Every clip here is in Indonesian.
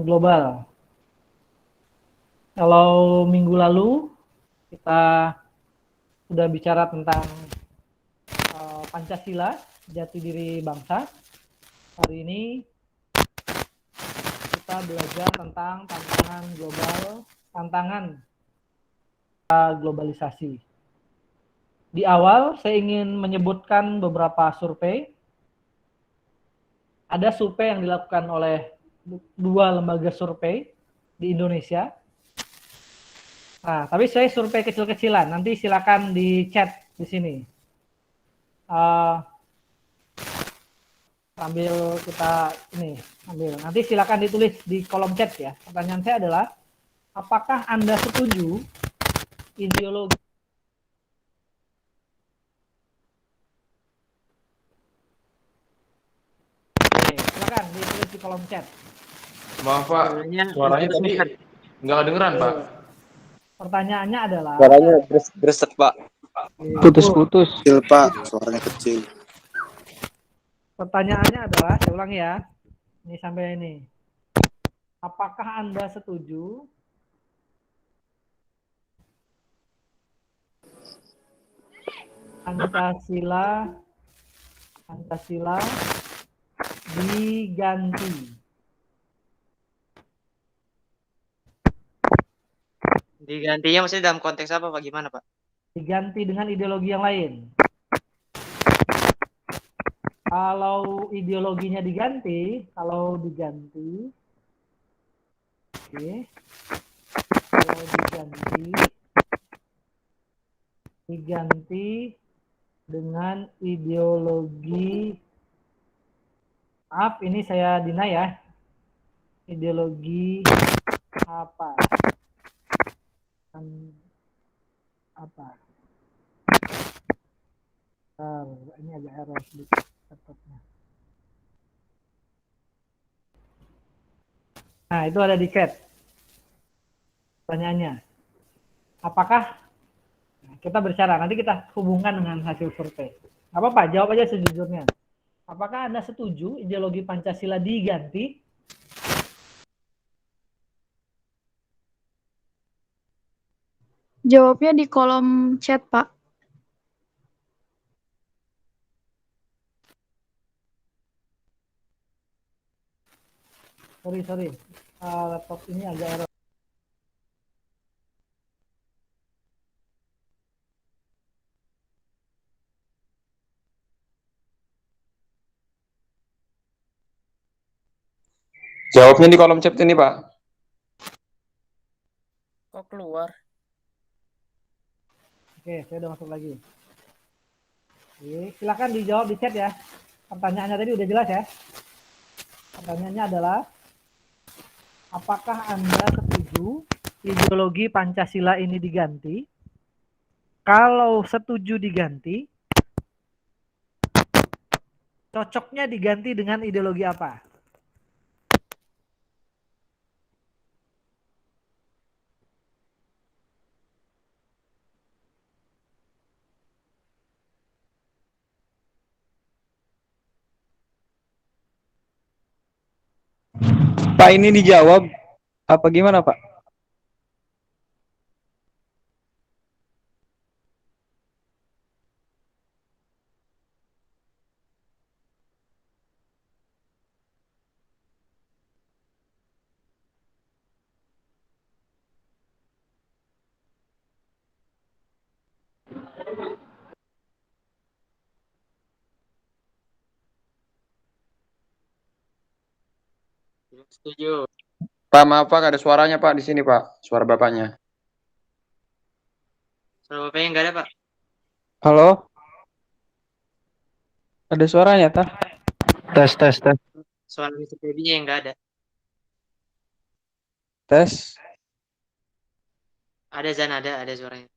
global. Kalau minggu lalu kita sudah bicara tentang Pancasila, jati diri bangsa. Hari ini kita belajar tentang tantangan global, tantangan globalisasi. Di awal saya ingin menyebutkan beberapa survei. Ada survei yang dilakukan oleh 2 lembaga survei di Indonesia. Nah, tapi saya survei kecil-kecilan. Nanti silakan di chat di sini. Sambil kita nanti silakan ditulis di kolom chat ya. Pertanyaan saya adalah, apakah Anda setuju ideologi? Oke, silakan ditulis di kolom chat. Maaf Pak, suaranya tadi nggak kedengeran Pak. Pertanyaannya adalah, suaranya bereset Pak. Putus-putus. Kecil Pak, suaranya kecil. Pertanyaannya adalah, saya ulang ya. Ini sampai ini. Apakah Anda setuju Pancasila diganti? Digantinya maksudnya dalam konteks apa Pak? Gimana Pak? Diganti dengan ideologi yang lain. Kalau ideologinya diganti, oke. Kalau diganti dengan ideologi, maaf ini saya deny ya, ideologi apa? Ini agak error sedikit laptopnya. Nah, itu ada di chat. Pertanyaannya, apakah kita berbicara, nanti kita hubungkan dengan hasil survei. Apa Pak? Jawab aja sejujurnya. Apakah Anda setuju ideologi Pancasila diganti? Jawabnya di kolom chat, Pak. Sorry. Laptop ini agak error. Jawabnya di kolom chat ini Pak. Kok keluar? Oke, saya udah masuk lagi. Oke, silakan dijawab di chat ya. Pertanyaannya tadi udah jelas ya. Pertanyaannya adalah, apakah Anda setuju ideologi Pancasila ini diganti? Kalau setuju diganti, cocoknya diganti dengan ideologi apa? Pak, ini dijawab apa gimana Pak? Setuju. Pak maaf Pak, ada suaranya Pak di sini Pak, suara Bapaknya. Suara Bapaknya nggak ada Pak? Halo? Ada suaranya tah? Tes. Suara Wikipedia yang nggak ada. Tes. Ada Zan, ada suaranya.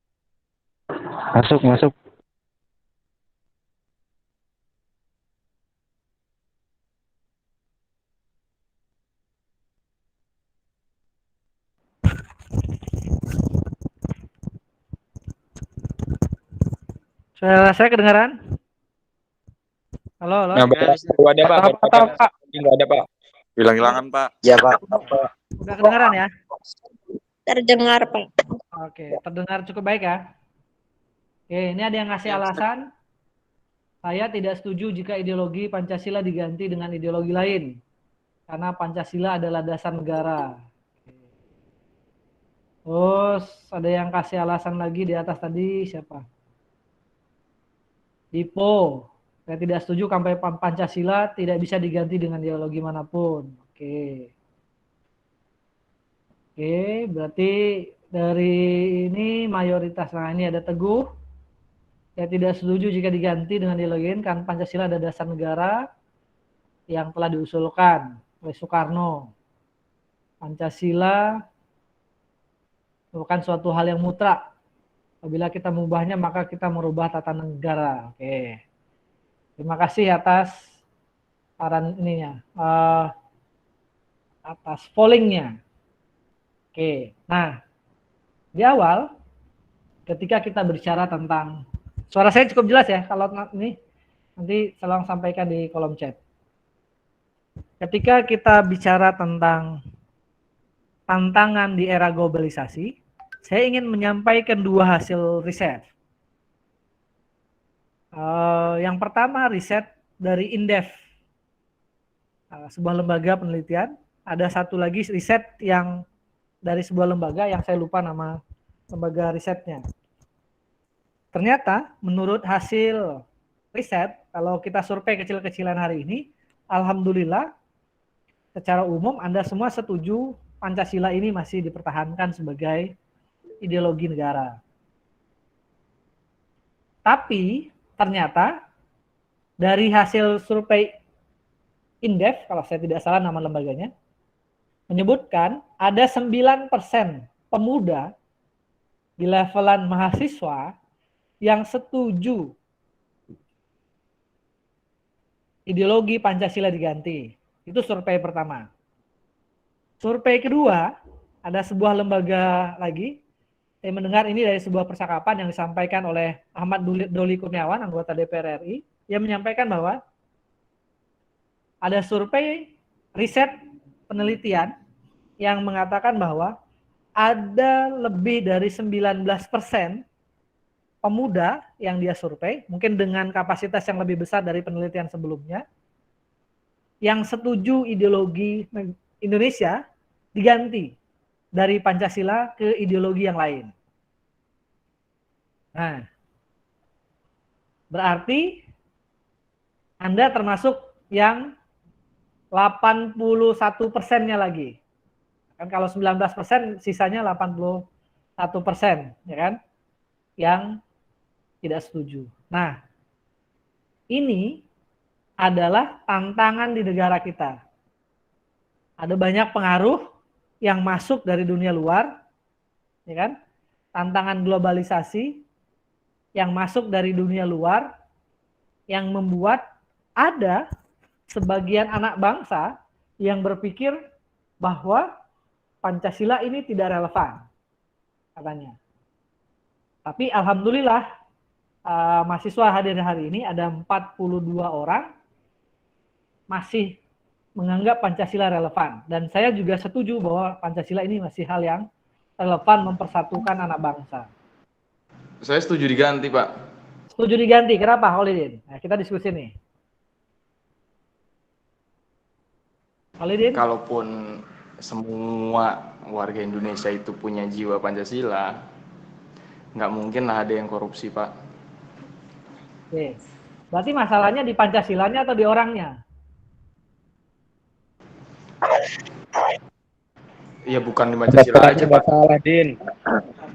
Masuk. Saya kedengaran? Halo. Nah, Bapak, ada Pak, Apa nggak ada Pak. Hilang-hilangan, Pak. Ya Pak. Udah kedengaran ya? Terdengar, Pak. Oke, terdengar cukup baik ya? Oke, ini ada yang ngasih Ya, Ustaz. alasan. Saya tidak setuju jika ideologi Pancasila diganti dengan ideologi lain. Karena Pancasila adalah dasar negara. Terus ada yang kasih alasan lagi di atas tadi, siapa? Dipo. Saya tidak setuju sampai Pancasila tidak bisa diganti dengan ideologi manapun. Oke. Oke, berarti dari ini mayoritas. Nah, ini ada Teguh. Saya tidak setuju jika diganti dengan ideologi lain karena Pancasila ada dasar negara yang telah diusulkan oleh Soekarno. Pancasila bukan suatu hal yang mutlak. Apabila kita mengubahnya, maka kita merubah tata negara. Oke. Terima kasih atas saran ininya, atas pollingnya. Oke. Nah, di awal, ketika kita berbicara tentang, suara saya cukup jelas ya, kalau ini nanti tolong sampaikan di kolom chat. Ketika kita bicara tentang tantangan di era globalisasi, saya ingin menyampaikan dua hasil riset. Yang pertama riset dari Indef, sebuah lembaga penelitian. Ada satu lagi riset yang dari sebuah lembaga yang saya lupa nama lembaga risetnya. Ternyata menurut hasil riset, kalau kita survei kecil-kecilan hari ini, alhamdulillah secara umum Anda semua setuju Pancasila ini masih dipertahankan sebagai ideologi negara. Tapi ternyata dari hasil survei Indef, kalau saya tidak salah nama lembaganya, menyebutkan ada 9% pemuda di levelan mahasiswa yang setuju ideologi Pancasila diganti. Itu survei pertama. Survei kedua, ada sebuah lembaga lagi. Saya mendengar ini dari sebuah percakapan yang disampaikan oleh Ahmad Doli Kurniawan, anggota DPR RI, yang menyampaikan bahwa ada survei riset penelitian yang mengatakan bahwa ada lebih dari 19% pemuda yang dia survei, mungkin dengan kapasitas yang lebih besar dari penelitian sebelumnya, yang setuju ideologi Indonesia diganti dari Pancasila ke ideologi yang lain. Nah, berarti Anda termasuk yang 81%-nya lagi. Kan kalau 19% sisanya 81%, ya kan? Yang tidak setuju. Nah, ini adalah tantangan di negara kita. Ada banyak pengaruh yang masuk dari dunia luar, ya kan? Tantangan globalisasi yang masuk dari dunia luar yang membuat ada sebagian anak bangsa yang berpikir bahwa Pancasila ini tidak relevan, katanya. Tapi alhamdulillah mahasiswa hadir hari ini ada 42 orang masih menganggap Pancasila relevan. Dan saya juga setuju bahwa Pancasila ini masih hal yang relevan mempersatukan anak bangsa. Saya setuju diganti, Pak. Setuju diganti, kenapa Holidin? Nah, kita diskusi nih. Holidin? Kalaupun semua warga Indonesia itu punya jiwa Pancasila, nggak mungkin lah ada yang korupsi, Pak. Oke. Berarti masalahnya di Pancasilanya atau di orangnya? Iya, bukan di Pancasila aja, Pak. Salah, Din.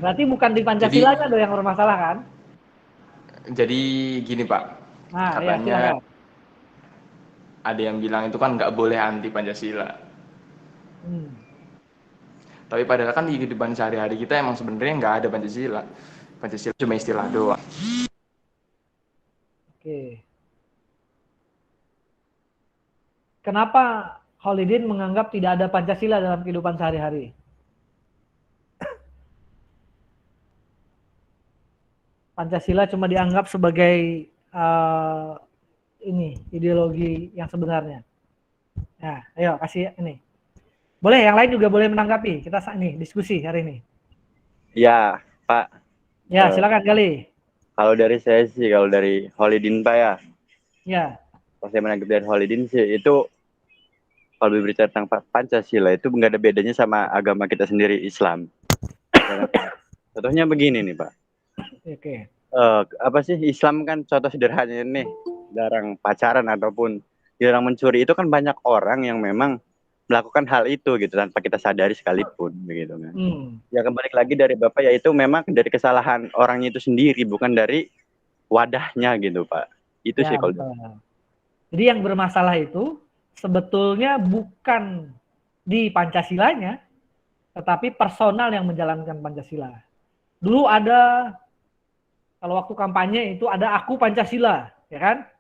Berarti bukan di Pancasilanya dong yang bermasalah kan? Jadi gini, Pak. Nah, Katanya ya, ada yang bilang itu kan nggak boleh anti Pancasila. Tapi padahal kan di kehidupan sehari-hari kita emang sebenarnya nggak ada Pancasila. Pancasila cuma istilah doang. Oke. Kenapa Holidin menganggap tidak ada Pancasila dalam kehidupan sehari-hari? Pancasila cuma dianggap sebagai ini ideologi yang sebenarnya. Nah, ayo kasih ini. Boleh, yang lain juga boleh menanggapi. Kita ini diskusi hari ini. Ya, Pak. Ya, silakan Gali. Kalau dari saya sih, kalau dari Holidin Pak ya, Ya, kalau saya menanggapi dari Holidin sih, itu kalau berbicara tentang Pancasila itu nggak ada bedanya sama agama kita sendiri, Islam. Ya kan? Contohnya begini nih Pak. oke. Apa sih Islam kan contoh sederhananya nih, jarang pacaran ataupun jarang mencuri, itu kan banyak orang yang memang melakukan hal itu gitu tanpa kita sadari sekalipun begitu kan. Ya kembali lagi dari Bapak, yaitu memang dari kesalahan orangnya itu sendiri, bukan dari wadahnya gitu Pak. Itu Ya, sih kalau betul. Jadi yang bermasalah itu sebetulnya bukan di Pancasilanya, tetapi personal yang menjalankan Pancasila. Dulu ada, kalau waktu kampanye itu ada aku Pancasila, ya kan?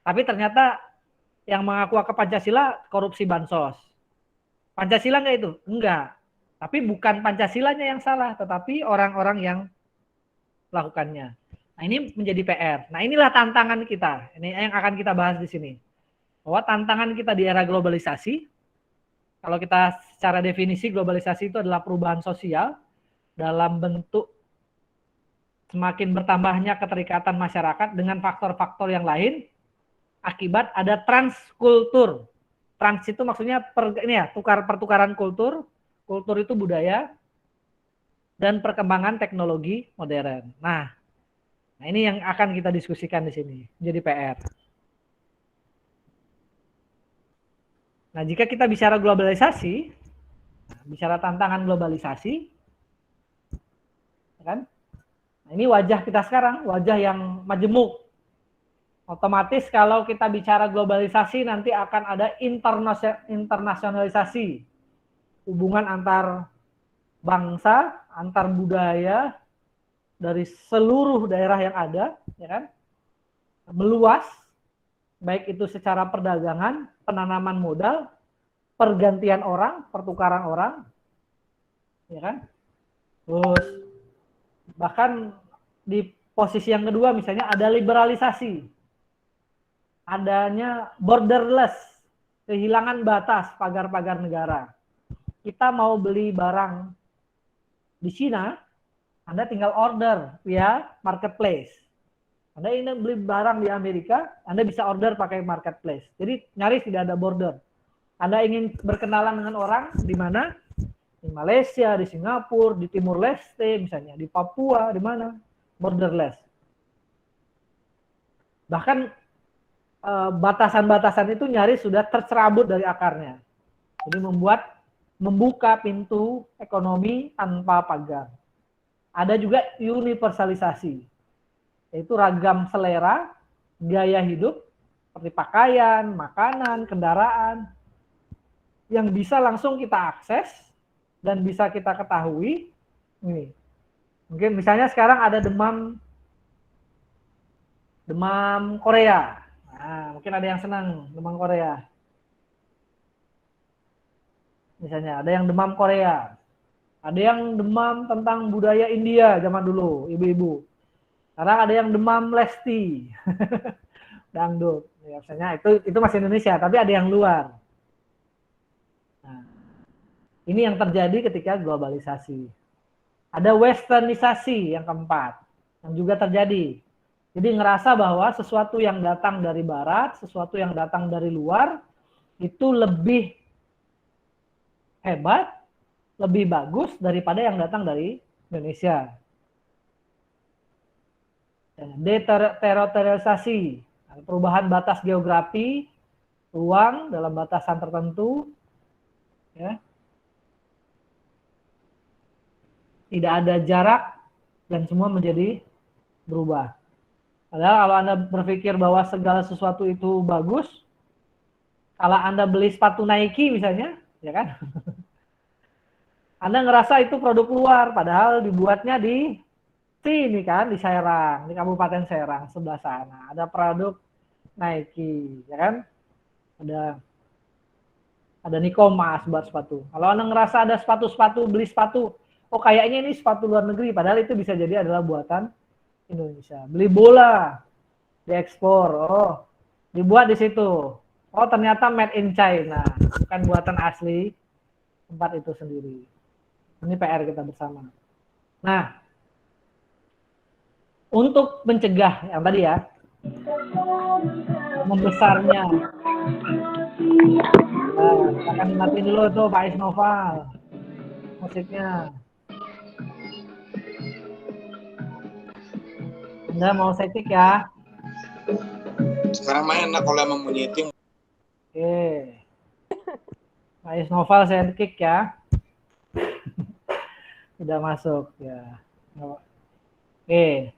Tapi ternyata yang mengaku aku Pancasila korupsi bansos. Pancasila enggak itu? Enggak. Tapi bukan Pancasilanya yang salah, tetapi orang-orang yang melakukannya. Nah, ini menjadi PR. Nah, inilah tantangan kita. Ini yang akan kita bahas di sini. Bahwa tantangan kita di era globalisasi, kalau kita secara definisi globalisasi itu adalah perubahan sosial dalam bentuk semakin bertambahnya keterikatan masyarakat dengan faktor-faktor yang lain akibat ada transkultur. Trans itu maksudnya pertukaran kultur. Kultur itu budaya dan perkembangan teknologi modern. Nah, ini yang akan kita diskusikan di sini, jadi PR. Nah, jika kita bicara globalisasi, bicara tantangan globalisasi, kan? Nah, ini wajah kita sekarang, wajah yang majemuk. Otomatis kalau kita bicara globalisasi nanti akan ada internasionalisasi, hubungan antar bangsa, antar budaya dari seluruh daerah yang ada, ya kan? Meluas, baik itu secara perdagangan, penanaman modal, pergantian orang, pertukaran orang, ya kan? Terus bahkan di posisi yang kedua misalnya ada liberalisasi, adanya borderless, kehilangan batas pagar-pagar negara. Kita mau beli barang di Cina, Anda tinggal order via marketplace. Anda ingin beli barang di Amerika, Anda bisa order pakai marketplace. Jadi nyaris tidak ada border. Anda ingin berkenalan dengan orang di mana? Di Malaysia, di Singapura, di Timur Leste misalnya, di Papua, di mana? Borderless. Bahkan batasan-batasan itu nyaris sudah tercerabut dari akarnya. Jadi membuka pintu ekonomi tanpa pagar. Ada juga universalisasi, yaitu ragam selera, gaya hidup, seperti pakaian, makanan, kendaraan, yang bisa langsung kita akses dan bisa kita ketahui. Ini, mungkin misalnya sekarang ada demam Korea. Nah, mungkin ada yang senang demam Korea. Misalnya ada yang demam Korea. Ada yang demam tentang budaya India zaman dulu, ibu-ibu. Sekarang ada yang demam Lesti. Dangdut. Ya, misalnya itu masih Indonesia, tapi ada yang luar. Nah, ini yang terjadi ketika globalisasi. Ada westernisasi yang keempat, yang juga terjadi. Jadi ngerasa bahwa sesuatu yang datang dari barat, sesuatu yang datang dari luar, itu lebih hebat, lebih bagus daripada yang datang dari Indonesia. Deterritorialisasi, perubahan batas geografi, ruang dalam batasan tertentu, ya. Tidak ada jarak dan semua menjadi berubah. Padahal kalau Anda berpikir bahwa segala sesuatu itu bagus, kalau Anda beli sepatu Nike misalnya, ya kan? Anda ngerasa itu produk luar, padahal dibuatnya di sini kan, di Serang, di Kabupaten Serang sebelah sana. Ada produk Nike, ya kan? Ada Nikomas buat sepatu. Kalau Anda ngerasa ada sepatu-sepatu, beli sepatu, oh kayaknya ini sepatu luar negeri, padahal itu bisa jadi adalah buatan Indonesia. Beli bola, diekspor, oh dibuat di situ. Oh, ternyata made in China, bukan buatan asli tempat itu sendiri. Ini PR kita bersama. Nah, untuk mencegah yang tadi ya, membesarnya. Nah, kita akan nikmatin dulu tuh Pak Isnoval musiknya. Anda mau setik ya? Sekarang main enak kalau emang bunyi itu. Oke. Pak Isnoval saya kick ya. Sudah masuk ya. Oke.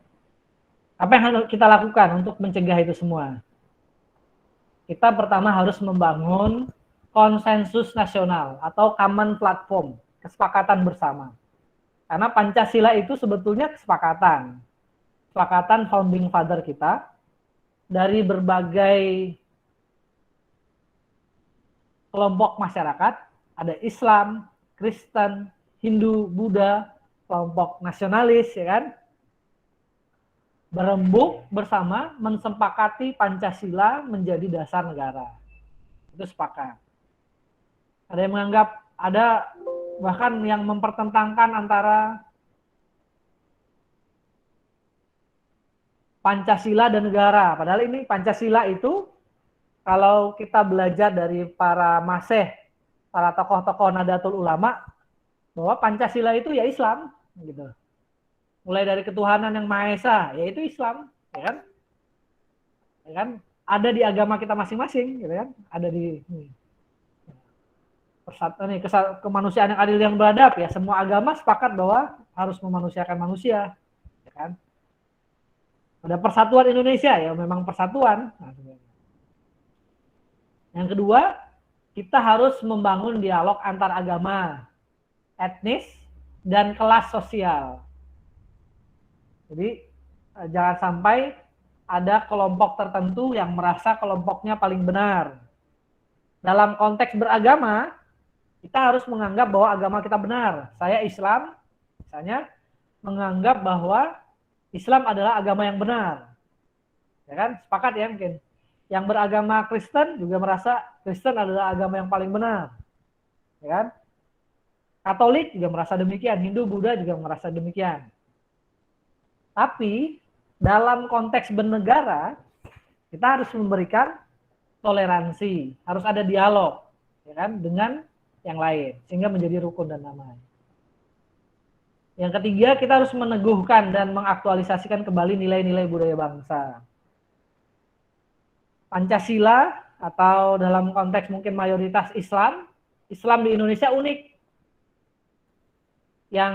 Apa yang harus kita lakukan untuk mencegah itu semua? Kita pertama harus membangun konsensus nasional atau common platform, kesepakatan bersama. Karena Pancasila itu sebetulnya kesepakatan founding father kita dari berbagai kelompok masyarakat, ada Islam, Kristen, Hindu, Buddha, kelompok nasionalis, ya kan? Berembuk bersama mensepakati Pancasila menjadi dasar negara. Itu sepakat. Ada yang menganggap, ada bahkan yang mempertentangkan antara Pancasila dan negara. Padahal ini Pancasila itu kalau kita belajar dari para maseh, para tokoh-tokoh Nahdlatul Ulama, bahwa Pancasila itu ya Islam, gitu. Mulai dari ketuhanan yang Maha Esa, yaitu Islam, ya kan? Ya kan? Ada di agama kita masing-masing, gitu kan? Ada di kemanusiaan yang adil yang beradab, ya. Semua agama sepakat bahwa harus memanusiakan manusia, ya kan? Ada persatuan Indonesia, ya memang persatuan. Nah, yang kedua, kita harus membangun dialog antar agama, etnis, dan kelas sosial. Jadi jangan sampai ada kelompok tertentu yang merasa kelompoknya paling benar. Dalam konteks beragama, kita harus menganggap bahwa agama kita benar. Saya Islam, misalnya, menganggap bahwa Islam adalah agama yang benar. Ya kan? Sepakat ya mungkin. Yang beragama Kristen juga merasa Kristen adalah agama yang paling benar. Ya kan? Katolik juga merasa demikian, Hindu, Buddha juga merasa demikian. Tapi dalam konteks bernegara, kita harus memberikan toleransi, harus ada dialog, ya kan, dengan yang lain, sehingga menjadi rukun dan damai. Yang ketiga, kita harus meneguhkan dan mengaktualisasikan kembali nilai-nilai budaya bangsa. Pancasila atau dalam konteks mungkin mayoritas Islam di Indonesia unik. Yang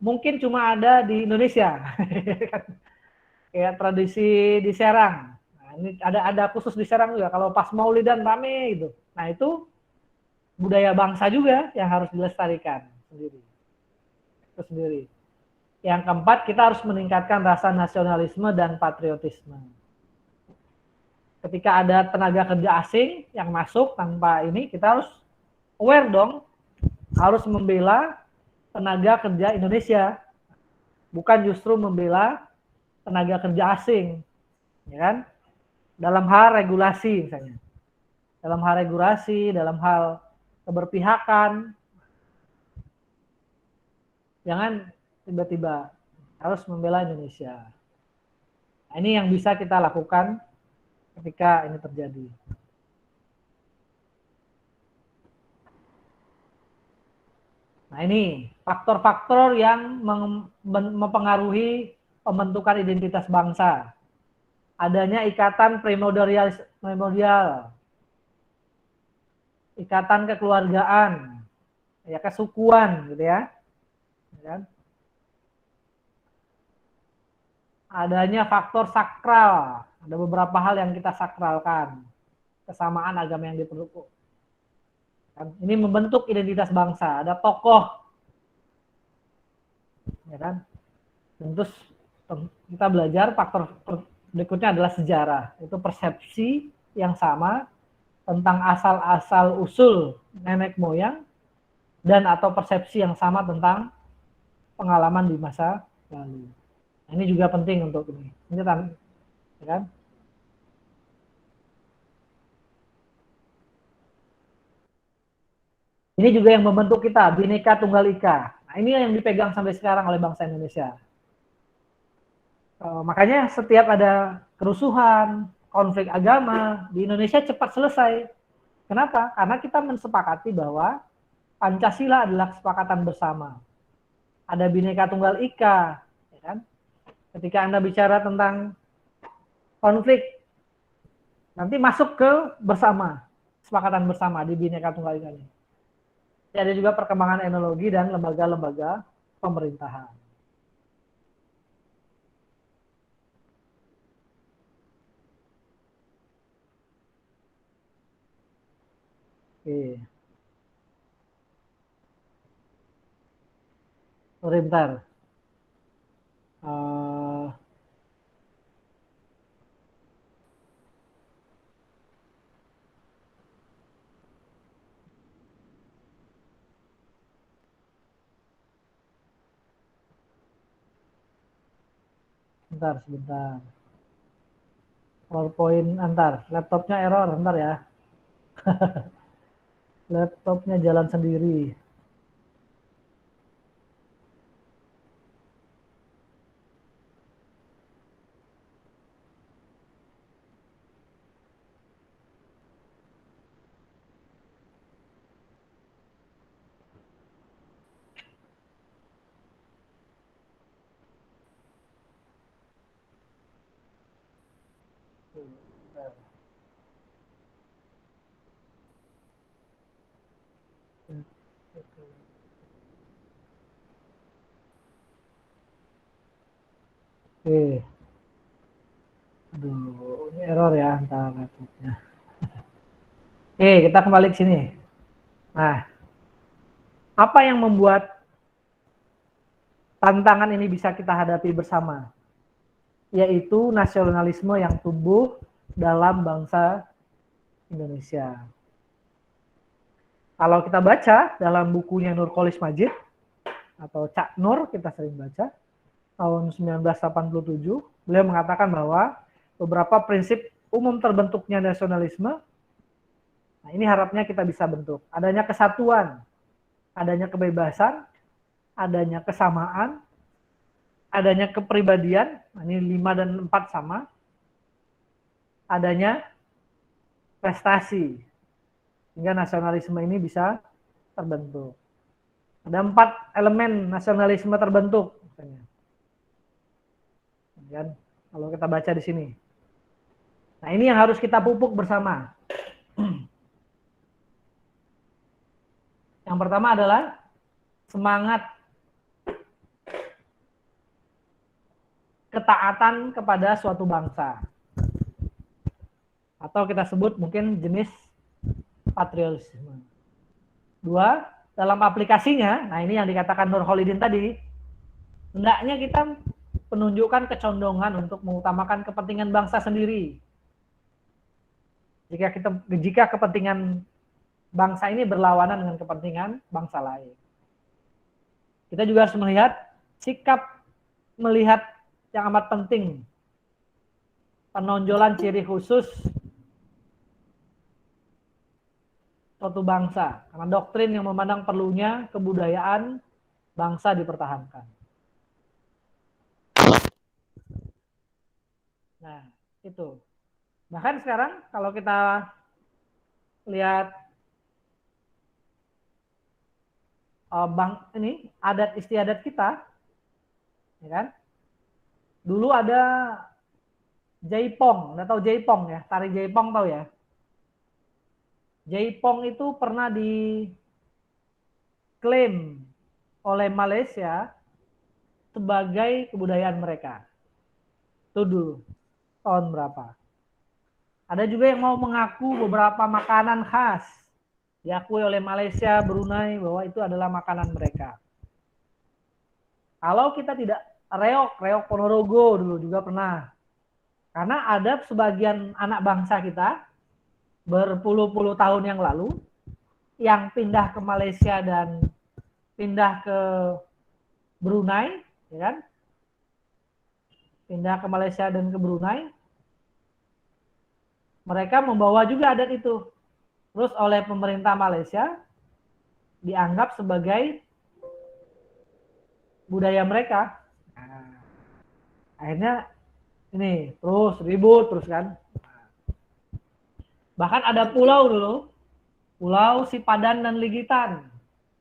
mungkin cuma ada di Indonesia. Kayak tradisi di Serang. Nah, ini ada khusus di Serang juga. Kalau pas Maulidan rame gitu. Nah, itu budaya bangsa juga yang harus dilestarikan sendiri. Itu sendiri. Yang keempat, kita harus meningkatkan rasa nasionalisme dan patriotisme. Ketika ada tenaga kerja asing yang masuk tanpa ini, kita harus aware dong. Harus membela tenaga kerja Indonesia, bukan justru membela tenaga kerja asing, ya kan? Dalam hal regulasi misalnya, dalam hal keberpihakan, jangan tiba-tiba harus membela Indonesia. Nah, ini yang bisa kita lakukan ketika ini terjadi. Nah, ini faktor-faktor yang mempengaruhi pembentukan identitas bangsa. Adanya ikatan primordial, ikatan kekeluargaan, ya kesukuan gitu ya. Adanya faktor sakral, ada beberapa hal yang kita sakralkan, kesamaan agama yang diperlukan. Ini membentuk identitas bangsa. Ada tokoh, ya kan? Terus kita belajar faktor berikutnya adalah sejarah. Itu persepsi yang sama tentang asal-asal usul nenek moyang dan atau persepsi yang sama tentang pengalaman di masa lalu. Nah, ini juga penting untuk ini kan? Ya kan? Ini juga yang membentuk kita, Bhinneka Tunggal Ika. Nah, ini yang dipegang sampai sekarang oleh bangsa Indonesia. Makanya setiap ada kerusuhan, konflik agama di Indonesia cepat selesai. Kenapa? Karena kita mensepakati bahwa Pancasila adalah kesepakatan bersama. Ada Bhinneka Tunggal Ika, ya kan? Ketika Anda bicara tentang konflik, nanti masuk ke bersama, kesepakatan bersama di Bhinneka Tunggal Ika ini. Ada juga perkembangan etnologi dan lembaga-lembaga pemerintahan. Oke. Sorry, bentar. Bentar, sebentar. PowerPoint antar. Laptopnya error, bentar ya. Laptopnya jalan sendiri. Oke. Aduh, ini error ya antara laptopnya. Oke, kita kembali ke sini. Nah, apa yang membuat tantangan ini bisa kita hadapi bersama? Yaitu nasionalisme yang tumbuh dalam bangsa Indonesia. Kalau kita baca dalam bukunya Nurcholish Madjid, atau Cak Nur, kita sering baca, tahun 1987, beliau mengatakan bahwa beberapa prinsip umum terbentuknya nasionalisme, nah ini harapnya kita bisa bentuk. Adanya kesatuan, adanya kebebasan, adanya kesamaan, adanya kepribadian, nah ini 5 dan 4 sama, adanya prestasi, sehingga nasionalisme ini bisa terbentuk. Ada 4 elemen nasionalisme terbentuk, misalnya. Kan? Kalau kita baca di sini. Nah, ini yang harus kita pupuk bersama. Yang pertama adalah semangat ketaatan kepada suatu bangsa. Atau kita sebut mungkin jenis patriotisme. 2, dalam aplikasinya, nah ini yang dikatakan Nurcholidin tadi, hendaknya kita menunjukkan kecondongan untuk mengutamakan kepentingan bangsa sendiri. Jika kepentingan bangsa ini berlawanan dengan kepentingan bangsa lain. Kita juga harus melihat yang amat penting, penonjolan ciri khusus suatu bangsa, karena doktrin yang memandang perlunya kebudayaan bangsa dipertahankan. Nah, itu. Bahkan sekarang kalau kita lihat ini adat istiadat kita, ya kan? Dulu ada Jaipong, nggak tahu Jaipong ya, tari Jaipong tahu ya? Jaipong itu pernah diklaim oleh Malaysia sebagai kebudayaan mereka. Itu dulu, tahun berapa. Ada juga yang mau mengaku beberapa makanan khas diakui oleh Malaysia, Brunei bahwa itu adalah makanan mereka. Kalau kita tidak reok Ponorogo dulu juga pernah. Karena ada sebagian anak bangsa kita berpuluh-puluh tahun yang lalu yang pindah ke Malaysia dan pindah ke Brunei, ya kan? Pindah ke Malaysia dan ke Brunei. Mereka membawa juga adat itu. Terus oleh pemerintah Malaysia dianggap sebagai budaya mereka. Nah, akhirnya ini terus ribut terus kan. Bahkan ada pulau dulu, Pulau Sipadan dan Ligitan.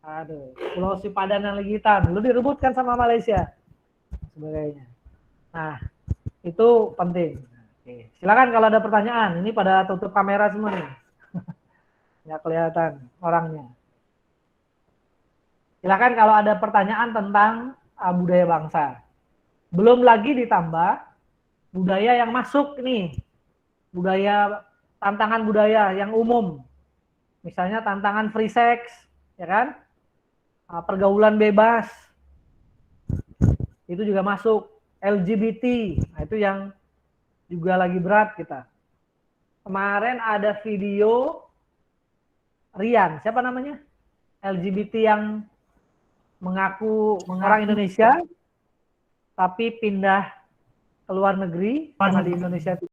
Aduh, Pulau Sipadan dan Ligitan dulu direbutkan sama Malaysia sebagainya. Nah, itu penting. Oke, silakan kalau ada pertanyaan. Ini pada tutup kamera semua nih. Nggak kelihatan orangnya. Silakan kalau ada pertanyaan tentang budaya bangsa. Belum lagi ditambah budaya yang masuk nih. Tantangan budaya yang umum. Misalnya tantangan free sex, ya kan? Pergaulan bebas. Itu juga masuk. LGBT, nah itu yang juga lagi berat kita. Kemarin ada video Rian, siapa namanya? LGBT yang mengaku orang Indonesia, tapi pindah ke luar negeri, karena di Indonesia